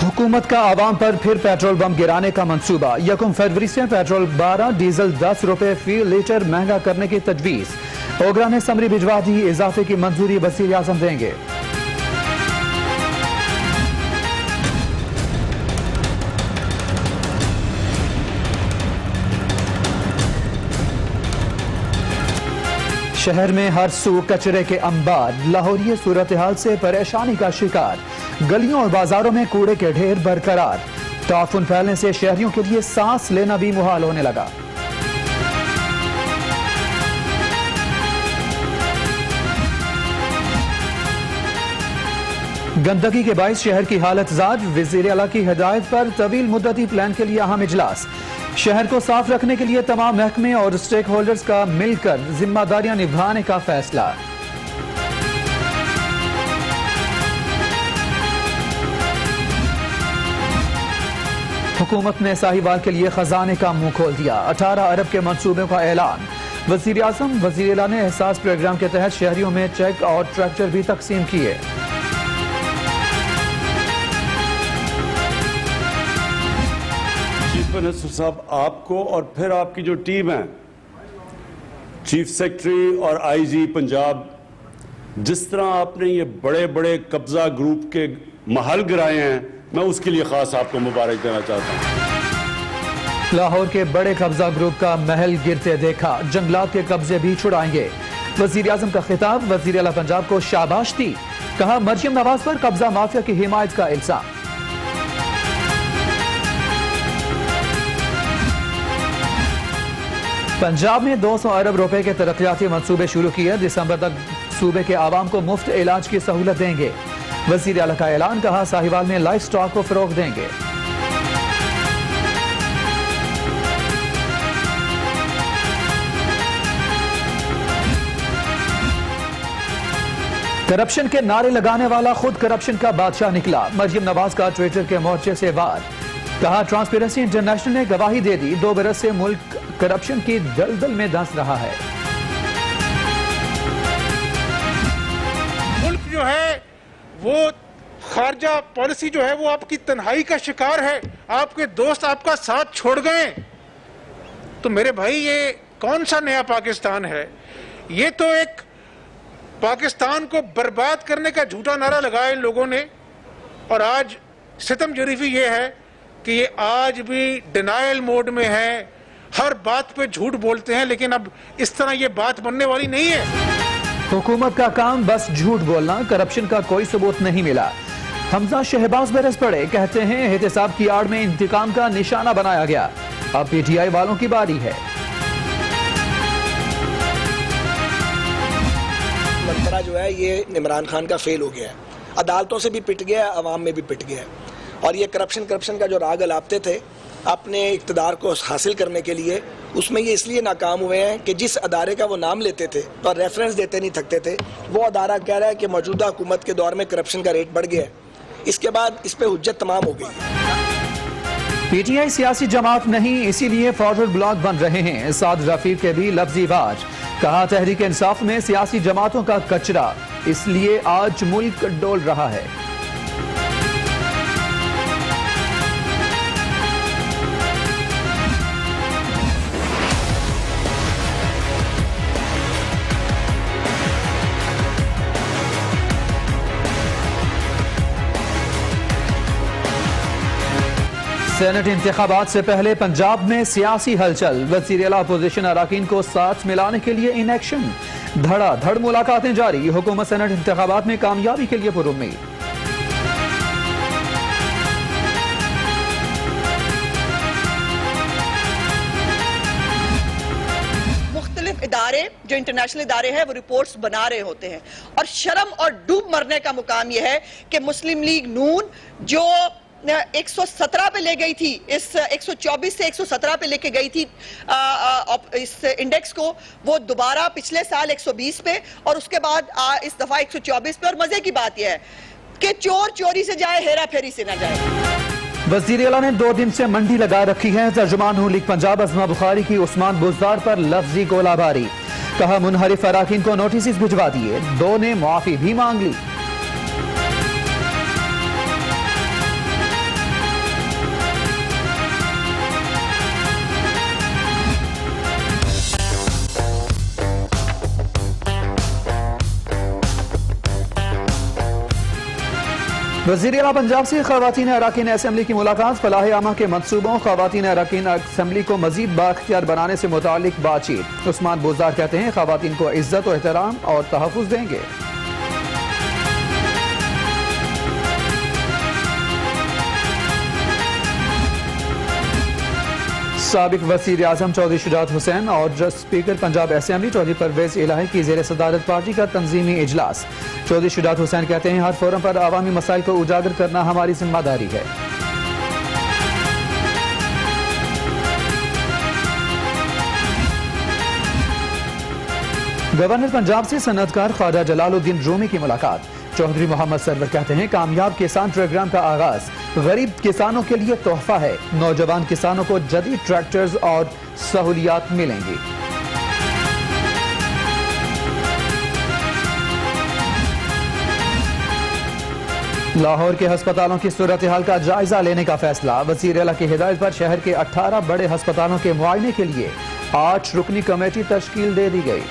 हुकूमत का आवाम पर फिर पेट्रोल बम गिराने का मंसूबा। 1 फरवरी से पेट्रोल 12, डीजल 10 रुपए फी लीटर महंगा करने की तजवीज। ओगरा ने समरी भिजवा दी, इजाफे की मंजूरी वज़ीर आज़म देंगे। शहर में हर सू कचरे के अंबार। लाहौरिये सूरत हाल से परेशानी का शिकार। गलियों और बाजारों में कूड़े के ढेर बरकरार। ताफुन फैलने से शहरियों के लिए सांस लेना भी मुहाल होने लगा। गंदगी के बाइस शहर की हालत जार। वज़ीर आला की हिदायत पर तवील मुद्दती प्लान के लिए अहम इजलास। शहर को साफ रखने के लिए तमाम महकमे और स्टेक होल्डर्स का मिलकर जिम्मेदारियां निभाने का फैसला। हुकूमत ने साहिवाल के लिए खजाने का मुंह खोल दिया। 18 अरब के मंसूबे का ऐलान। वज़ीर आज़म वज़ीर आला ने एहसास प्रोग्राम के तहत शहरियों में चेक और ट्रैक्टर भी तकसीम किए। मिनिस्टर साहब, आपको और फिर आपकी जो टीम है, चीफ सेक्रेटरी और आईजी पंजाब, जिस तरह आपने ये बड़े बड़े कब्जा ग्रुप के महल गिराए हैं, मैं उसके लिए खास आपको मुबारक देना चाहता हूं। लाहौर के बड़े कब्जा ग्रुप का महल गिरते देखा, जंगलात के कब्जे भी छुड़ाएंगे। वज़ीर आज़म का खिताब। वज़ीर आला पंजाब को शाबाश दी, कहा मरियम नवाज पर कब्जा माफिया की हिमायत का इल्जाम। पंजाब में 200 अरब रुपए के तरक्याती मंसूबे शुरू किए। दिसंबर तक सूबे के आवाम को मुफ्त इलाज की सहूलत देंगे। वज़ीर आला का ऐलान। कहा साहिवाल में लाइफ स्टॉक को फरोग देंगे। करप्शन के नारे लगाने वाला खुद करप्शन का बादशाह निकला। मरियम नवाज का ट्विटर के मोर्चे से वार। कहा ट्रांसपेरेंसी इंटरनेशनल ने गवाही दे दी, 2 बरस से मुल्क करप्शन की दलदल में धंस रहा है। मुल्क जो है वो खारजा पॉलिसी जो है वो आपकी तन्हाई का शिकार है। आपके दोस्त आपका साथ छोड़ गए। तो मेरे भाई, ये कौन सा नया पाकिस्तान है? ये तो एक पाकिस्तान को बर्बाद करने का झूठा नारा लगाया इन लोगों ने। और आज सितम जरीफी ये है कि ये आज भी डिनायल मोड में है, हर बात पे झूठ बोलते हैं। लेकिन अब इस तरह ये बात बनने वाली नहीं है। हुकूमत का काम बस झूठ बोलना। करप्शन का कोई सबूत नहीं मिला। हमजा शहबाज बरस पड़े, कहते हैं एहतसाब की आड़ में इंतकाम का निशाना बनाया गया। अब पीटीआई वालों की बारी है। मंत्रा जो है ये इमरान खान का फेल हो गया है। अदालतों से भी पिट गया, अवाम में भी पिट गया। और ये करप्शन का जो राग अलापते थे अपने इक़्तिदार को हासिल करने के लिए, उसमें ये इसलिए नाकाम हुए हैं कि जिस अदारे का वो नाम लेते थे और रेफरेंस देते नहीं थकते थे, वो अदारा कह रहा है कि मौजूदा हुकूमत के दौर में करप्शन का रेट बढ़ गया है। इसके बाद इस पर हुज्जत तमाम हो गई। पीटीआई सियासी जमात नहीं, इसीलिए फॉरवर्ड ब्लॉक बन रहे हैं। साद रफीक के भी लफ्जी वार। कहा तहरीक इंसाफ में सियासी जमातों का कचरा, इसलिए आज मुल्क डोल रहा है। सेनेट इंतखाबात से पहले पंजाब में सियासी हलचल। वज़ीर आला अपोजिशन अराकीन को साथ मिलाने के लिए इन एक्शन। धड़ाधड़ मुलाकातें जारी। हुकूमत सेनेट इंतखाबात में कामयाबी के लिए पुरुम्मीद। मुख्तलिफ इदारे जो इंटरनेशनल इदारे हैं वो रिपोर्ट्स बना रहे होते हैं। और शर्म और डूब मरने का मुकाम यह है कि मुस्लिम लीग नून जो 117 पे ले गई थी, इस 124 से 117 पे लेके गई थी इस इंडेक्स को, वो दोबारा पिछले साल 120 पे और उसके बाद इस दफा 124 पे। और मजे की बात यह है कि चोर चोरी से जाए, हेरा फेरी से ना जाए। वज़ीर आला ने 2 दिन से मंडी लगा रखी है। तर्जुमान नून लीग पंजाब अज़मा बुखारी की उस्मान बुज़दार पर लफ्जी गोलाबारी। कहा मुनहरिफ अराकीन को नोटिस भिजवा दिए, 2 ने मुआफी भी मांग ली। वज़ीर आला पंजाब से ख़वातीन अरकान असम्बली की मुलाकात, फलाह आमा के मनसूबों, ख़वातीन अरकान असम्बली को मज़ीद बाख्तियार बनाने से मुतालिक बातचीत। उस्मान बोजार कहते हैं ख़वातीन को इज्जत और एहतराम और तहफ़्फ़ुज़ देंगे। साबिक वज़ीर आज़म चौधरी शुजात हुसैन और स्पीकर पंजाब असम्बली चौधरी परवेज़ इलाही की ज़ेर सदारत पार्टी का तंजीमी इजलास। चौधरी शुजात हुसैन कहते हैं हर फोरम पर अवामी मसाइल को उजागर करना हमारी जिम्मेदारी है। गवर्नर पंजाब से सनअतकार ख्वाजा जलालुद्दीन रूमी की मुलाकात। चौधरी मोहम्मद सरवर कहते हैं कामयाब किसान प्रोग्राम का आगाज गरीब किसानों के लिए तोहफा है। नौजवान किसानों को जदीद ट्रैक्टर्स और सहूलियात मिलेंगी। लाहौर के अस्पतालों की सूरत हाल का जायजा लेने का फैसला। वज़ीर आला की हिदायत पर शहर के 18 बड़े अस्पतालों के मुआयने के लिए 8 रुकनी कमेटी तश्कील दे दी गई।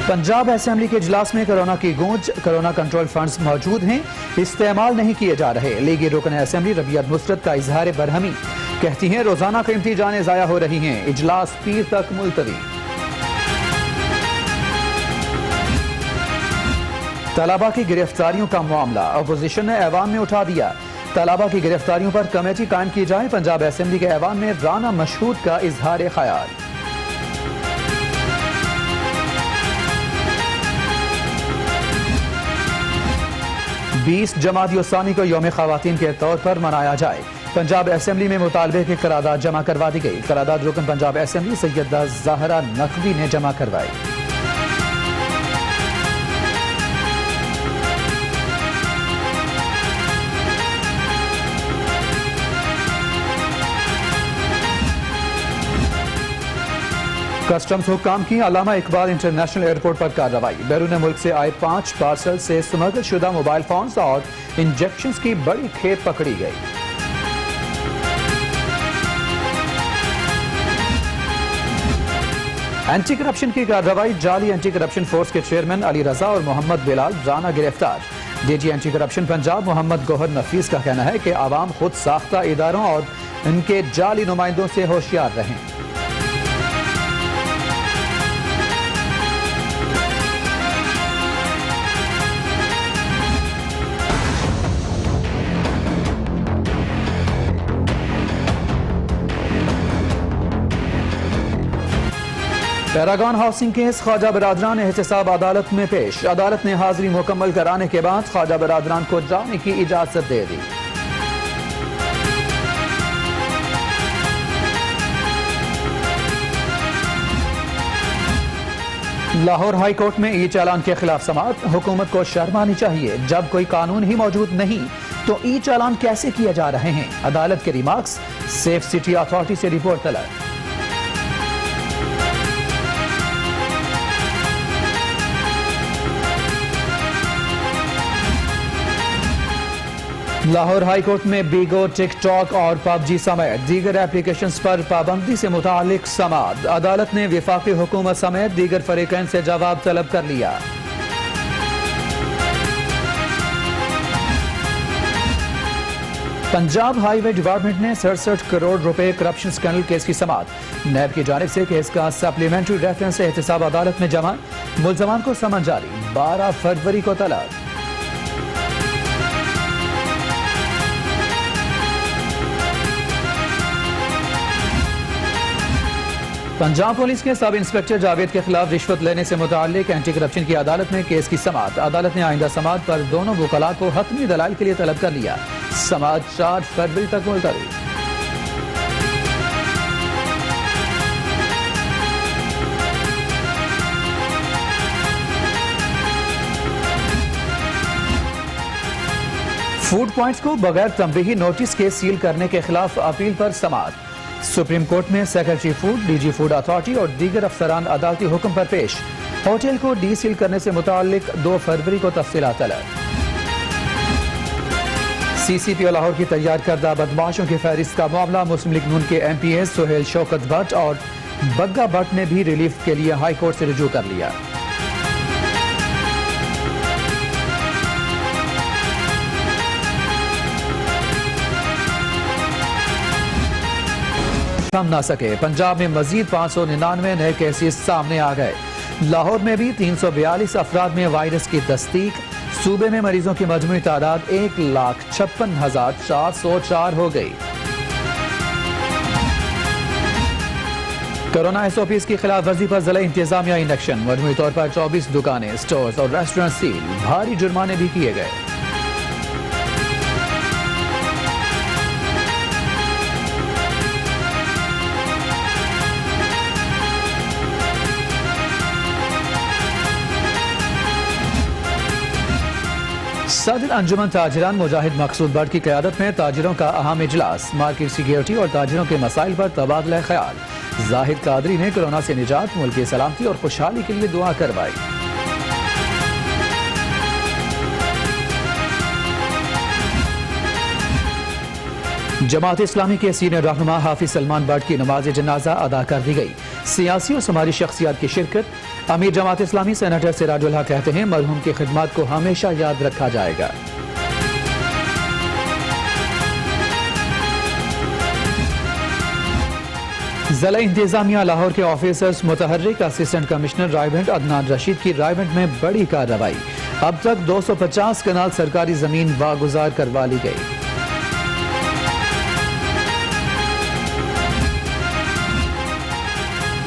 पंजाब असेंबली के इजलास में कोरोना की गूंज। कोरोना कंट्रोल फंड्स मौजूद हैं, इस्तेमाल नहीं किए जा रहे। लीगी रुकन असेंबली रबियत नुसरत का इजहार बरहमी, कहती हैं रोजाना कीमती जानें जाया हो रही हैं। इजलास पीर तक मुलतवी। तलबा की गिरफ्तारियों का मामला अपोजिशन ने ऐवान में उठा दिया। तलबा की गिरफ्तारियों पर कमेटी कायम की जाए। पंजाब असेंबली के ऐवान में राना मशहूद का इजहार ख्याल। 20 जमात-ए-इस्लामी को यौम ख़वातीन के तौर पर मनाया जाए। पंजाब असेंबली में मुतालबे की करारदाद जमा करवा दी गई। करारदाद रुकन पंजाब असेंबली सैयदा ज़ाहरा नकवी ने जमा करवाई। कस्टम्स हुक्काम की अल्लामा इकबाल इंटरनेशनल एयरपोर्ट पर कार्रवाई। बैरून मुल्क से आए 5 पार्सल से स्मगल शुदा मोबाइल फोन्स और इंजेक्शंस की बड़ी खेप पकड़ी गई। एंटी करप्शन की कार्रवाई। जाली एंटी करप्शन फोर्स के चेयरमैन अली रजा और मोहम्मद बिलाल राना गिरफ्तार। DG anti corruption Punjab Mohammad Gauhar Nafees का कहना है कि आवाम खुद साख्ता इदारों और इनके जाली नुमाइंदों से होशियार रहें। पैरागॉन हाउसिंग केस ख्वाजा बरादरान एहतसाब अदालत में पेश। अदालत ने हाजिरी मुकम्मल कराने के बाद ख्वाजा बरादरान को जाने की इजाजत दे दी। लाहौर हाई कोर्ट में ई चालान के खिलाफ समाअत। हुकूमत को शर्म आनी चाहिए, जब कोई कानून ही मौजूद नहीं तो ई चालान कैसे किए जा रहे हैं। अदालत के रिमार्क्स। सेफ सिटी अथॉरिटी से रिपोर्ट तलब। लाहौर हाई कोर्ट में बीगो, टिकटॉक और पबजी समेत दीगर एप्लीकेशंस पर पाबंदी से मुतालिक समाअत। अदालत ने वफाकी हुकूमत समेत दीगर फरीकैन से जवाब तलब कर लिया। पंजाब हाईवे डिपार्टमेंट ने 67 करोड़ रुपए करप्शन स्कैंडल केस की समाअत। नैब की जानिब से केस का सप्लीमेंट्री रेफरेंस एहतसाब अदालत में जमा। मुल्जमान को समन जारी। 12 फरवरी को तलब। पंजाब पुलिस के सब इंस्पेक्टर जावेद के खिलाफ रिश्वत लेने से मुताल्लिक एंटी करप्शन की अदालत में केस की समाअत। अदालत ने आइंदा समाअत पर दोनों वकला को हतमी दलाइल के लिए तलब कर लिया। समाअत 4 फरवरी तक मुलतवी। फूड पॉइंट्स को बगैर तंबीही नोटिस के सील करने के खिलाफ अपील पर समाअत। सुप्रीम कोर्ट में secretary food, DG food authority और दीगर अफसरान अदालती हुक्म पर पेश। होटल को डी सील करने से मुताल्लिक 2 फरवरी को तफसीलात तलब। सीसीपी लाहौर की तैयार करदा बदमाशों की फहरिस्त का मामला। मुस्लिम लीग नून के एमपीए सुहेल शौकत भट्ट और बग्गा भट्ट ने भी रिलीफ के लिए हाई कोर्ट से रुजू कर लिया। थम ना सके, पंजाब में मजीद 599 नए केसेस सामने आ गए। लाहौर में भी 342 अफराद में वायरस की तस्दीक। सूबे में मरीजों की मजमूई तादाद 1,56,404 हो गई। कोरोना SOPs की खिलाफ वर्जी पर जिला इंतजामिया इन एक्शन। मजमूई तौर पर 24 दुकानें, स्टोर्स और रेस्टोरेंट सील। भारी जुर्माने भी किए गए। सदर अंजुमन ताजिरान मुजाहिद मकसूद भट्ट की क़यादत में ताजिरों का अहम इजलास। मार्केट सिक्योरिटी और ताजिरों के मसाइल पर तबादला ख्याल। जाहिद कादरी ने कोरोना से निजात, मुल्क की सलामती और खुशहाली के लिए दुआ करवाई। जमात इस्लामी के सीनियर रहनुमा हाफिज सलमान भट्ट की नमाज जनाजा अदा कर दी गई। सियासी और समाजी शख्सियात की शिरकत। अमीर जमात इस्लामी सेनेटर सिराजुल हक कहते हैं, मरहूम की खिदमत को हमेशा याद रखा जाएगा। जिला इंतजामिया लाहौर के ऑफिसर्स मुतहर्रिक असिस्टेंट कमिश्नर रायवेंट अदनान रशीद की रायवेंट में बड़ी कार्रवाई। अब तक 250 कनाल सरकारी जमीन वागुजार करवा ली गई।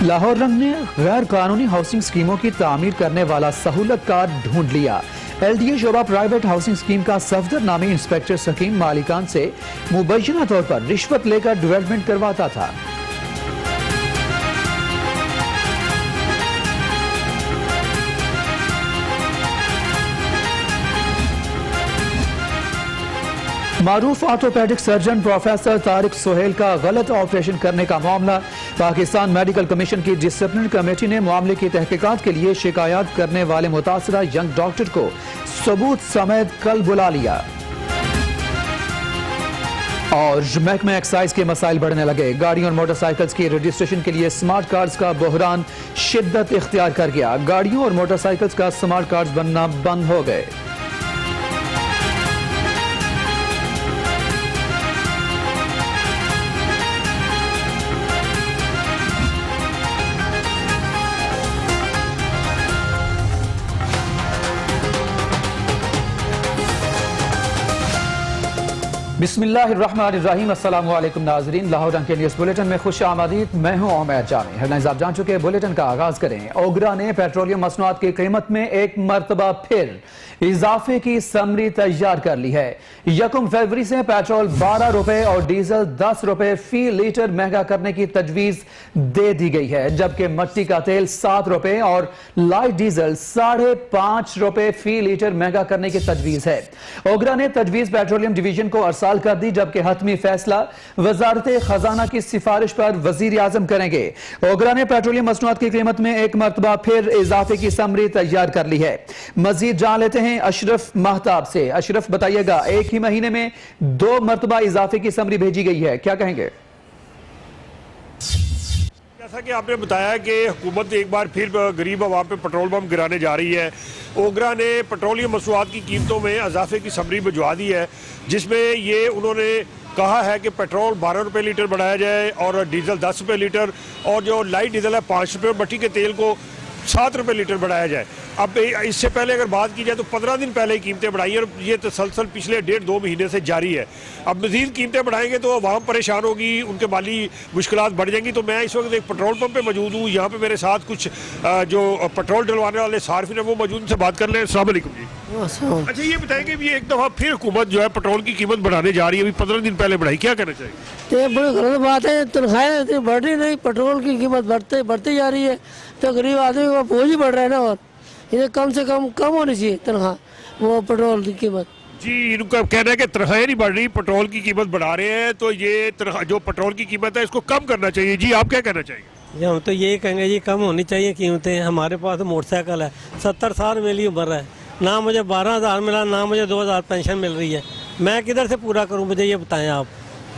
लाहौर रंग ने गैर कानूनी हाउसिंग स्कीमों की तामीर करने वाला सहूलतकार ढूंढ लिया। LDA शोबा प्राइवेट हाउसिंग स्कीम का सफदर नामी इंस्पेक्टर सकीम मालिकान से मुबैना तौर पर रिश्वत लेकर डेवलपमेंट करवाता था। मारूफ orthopaedic surgeon professor Tariq Sohail का गलत ऑपरेशन करने का मामला। पाकिस्तान मेडिकल कमीशन की डिसिप्लिनरी कमेटी ने मामले की तहकीकात के लिए शिकायत करने वाले मुतासरा यंग डॉक्टर को सबूत समेत कल बुला लिया। और महकमा एक्साइज के मसाइल बढ़ने लगे। गाड़ियों और मोटरसाइकिल्स की रजिस्ट्रेशन के लिए स्मार्ट कार्ड्स का बहरान शिद्दत इख्तियार कर गया। गाड़ियों और मोटरसाइकिल्स का स्मार्ट कार्ड्स बनना बंद हो गए। बिस्मिल्लाहिर्रहमानिर्रहीम। अस्सलाम वालेकुम नाज़रीन, लाहौर रंग के न्यूज़ बुलेटिन में खुश आमदीद। मैं हूं उमैद जामी। हेडलाइंस आप जान चुके। बुलेटिन का आगाज करें। ओगरा ने पेट्रोलियम मसनूआत की कीमत में एक मरतबा फिर इजाफे की समरी तैयार कर ली है। 1 फरवरी से पेट्रोल 12 रुपए और डीजल 10 रुपए फी लीटर महंगा करने की तजवीज दे दी गई है, जबकि मट्टी का तेल 7 रुपए और लाइट डीजल 5.5 रुपए फी लीटर महंगा करने की तजवीज है। ओगरा ने तजवीज पेट्रोलियम डिवीजन को अरसाल कर दी, जबकि हतमी फैसला वजारत खजाना की सिफारिश पर वजीर आजम करेंगे। ओगरा ने पेट्रोलियम मसनूआत की कीमत में एक मरतबा फिर इजाफे की समरी तैयार कर ली है। मजीद जान लेते हैं अशरफ महताब से। अशरफ बताइएगा, एक ही महीने में 2 मरतबा इजाफे की समरी भेजी गई है, क्या कहेंगे? जैसा कि आपने बताया कि हुकूमत एक बार फिर गरीब आवाम पे पेट्रोल पंप गिराने जा रही है। ओगरा ने पेट्रोलियम मसनूआत की कीमतों में इजाफे की समरी भिजवा दी है, जिसमें ये उन्होंने कहा है कि पेट्रोल 12 रुपये लीटर बढ़ाया जाए और डीजल 10 रुपये लीटर, और जो लाइट डीजल है 5 रुपये, और भट्टी के तेल को 7 रुपये लीटर बढ़ाया जाए। अब इससे पहले अगर बात की जाए तो 15 दिन पहले ही कीमतें बढ़ाई है और ये तसलसल पिछले 1.5-2 महीने से जारी है। अब मजीद कीमतें बढ़ाएंगे तो आवाम परेशान होगी, उनके माली मुश्किलात बढ़ जाएंगी। तो मैं इस वक्त एक पेट्रोल पंप पे मौजूद हूँ। यहाँ पे मेरे साथ कुछ जो पेट्रोल डलवाने वाले सार्फिन है वो मौजूद, उनसे बात कर लें। अस्सलाम वालेकुम जी। अच्छा, ये बताएंगे भी एक दफ़ा फिर हुकूमत जो है पेट्रोल की कीमत बढ़ाने जा रही है, अभी 15 दिन पहले बढ़ाई, क्या कहना चाहिए? ये बड़ी गलत बात है। तनख्वाहें इतनी बढ़ रही नहीं, पेट्रोल की कीमत बढ़ती जा रही है, तो गरीब आदमी का बोझ ही बढ़ रहा है ना। और इन्हें कम से कम होनी चाहिए तनख्वाह, वो पेट्रोल की कीमत। जी, इनका कहना है कि तनख्वाहें नहीं बढ़ रही, पेट्रोल की कीमत बढ़ा रहे हैं, तो ये जो पेट्रोल की कीमत है इसको कम करना चाहिए। जी, आप क्या कहना चाहिए? जी, हम तो यही कहेंगे जी, कम होनी चाहिए कीमतें। हमारे पास मोटरसाइकिल है, 70 साल मेरी उम्र है, ना मुझे 12,000 मिला, ना मुझे 2,000 पेंशन मिल रही है। मैं किधर से पूरा करूँ, मुझे ये बताएं आप,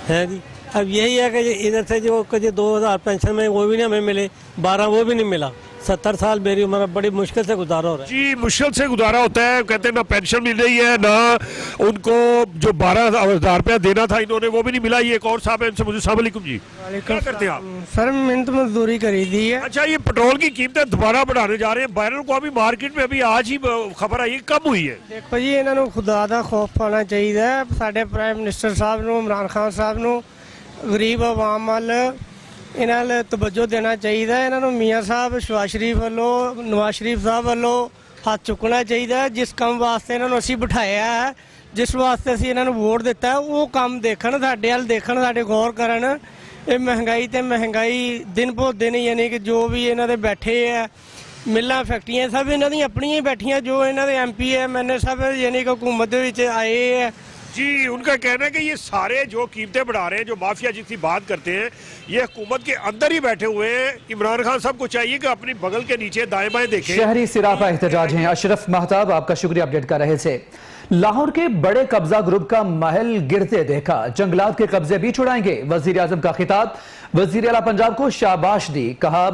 हैं जी। अब यही है कि इधर से जो 2000 पेंशन में वो भी नहीं हमें मिले, 12 वो भी नहीं मिला। 70 साल मेरी उम्र, बड़ी मुश्किल से गुजारा हो रहा है। जी मुश्किल से गुजारा होता है, कहते हैं ना पेंशन मिल रही है ना उनको जो 12,000 रुपया देना था इन्होंने वो भी नहीं मिला। ये एक और साहब है, इनसे मुझे अस्सलाम वालेकुम जी, क्या करते हैं आप? सर मिहनत मजदूरी करी दी है। अच्छा, ये पेट्रोल की कीमतें दोबारा बढ़ाने जा रहे हैं। बैरल को अभी मार्केट में अभी आज ही खबर आई कम हुई है। देखो जी, ਇਹਨਾਂ ਨੂੰ ਖੁਦਾ ਦਾ ਖੌਫ ਪਾਉਣਾ ਚਾਹੀਦਾ ਹੈ। ਸਾਡੇ ਪ੍ਰਾਈਮ ਮਿਨਿਸਟਰ ਸਾਹਿਬ ਨੂੰ, ਇਮਰਾਨ ਖਾਨ ਸਾਹਿਬ ਨੂੰ ਗਰੀਬ ਆਵਾਮ ਵੱਲ ਇਹਨਾਂ ਵੱਲ ਤਵੱਜੋ ਦੇਣਾ ਚਾਹੀਦਾ ਹੈ। ਇਹਨਾਂ ਨੂੰ ਮੀਆਂ ਸਾਹਿਬ ਸ਼ਵਾਜ਼ ਸ਼ਰੀਫ ਵੱਲੋਂ, ਨਵਾਜ਼ ਸ਼ਰੀਫ ਸਾਹਿਬ ਵੱਲੋਂ ਹੱਥ ਚੁੱਕਣਾ ਚਾਹੀਦਾ ਹੈ। ਜਿਸ ਕੰਮ ਵਾਸਤੇ ਇਹਨਾਂ ਨੂੰ ਅਸੀਂ ਬਿਠਾਇਆ ਹੈ, ਜਿਸ ਵਾਸਤੇ ਅਸੀਂ ਇਹਨਾਂ ਨੂੰ ਵੋਟ ਦਿੱਤਾ ਹੈ, ਉਹ ਕੰਮ ਦੇਖਣ, ਸਾਡੇ ਵੱਲ ਦੇਖਣ, ਸਾਡੇ ਗੌਰ ਕਰਨ। ਇਹ ਮਹਿੰਗਾਈ ਤੇ ਮਹਿੰਗਾਈ ਦਿਨ ਬੋ ਦਿਨ, ਯਾਨੀ ਕਿ ਜੋ ਵੀ ਇਹਨਾਂ ਦੇ ਬੈਠੇ ਆ ਮਿਲਾਂ ਫੈਕਟਰੀਆਂ ਸਭ ਇਹਨਾਂ ਦੀਆਂ ਆਪਣੀਆਂ ਹੀ ਬੈਠੀਆਂ, ਜੋ ਇਹਨਾਂ ਦੇ MP MNA ਸਭ यानी कि हुकूमत ਦੇ ਵਿੱਚ आए हैं। जी उनका कहना है कि ये सारे जो कीमतें बढ़ा रहे हैं, जो माफिया जिसकी बात करते हैं, ये हुकूमत के अंदर ही बैठे हुए हैं। इमरान खान साहब को चाहिए कि अपनी बगल के नीचे दाएं बाएं देखें। शहरी सिरापा एहतजाज हैं। अशरफ महताब आपका शुक्रिया अपडेट कर रहे थे। लाहौर के बड़े कब्जा ग्रुप का महल गिरते देखा, जंगलात के कब्जे भी छुड़ाएंगे। वजीर आजम का खिताब, वजीर आला पंजाब को शाबाश दी, कहा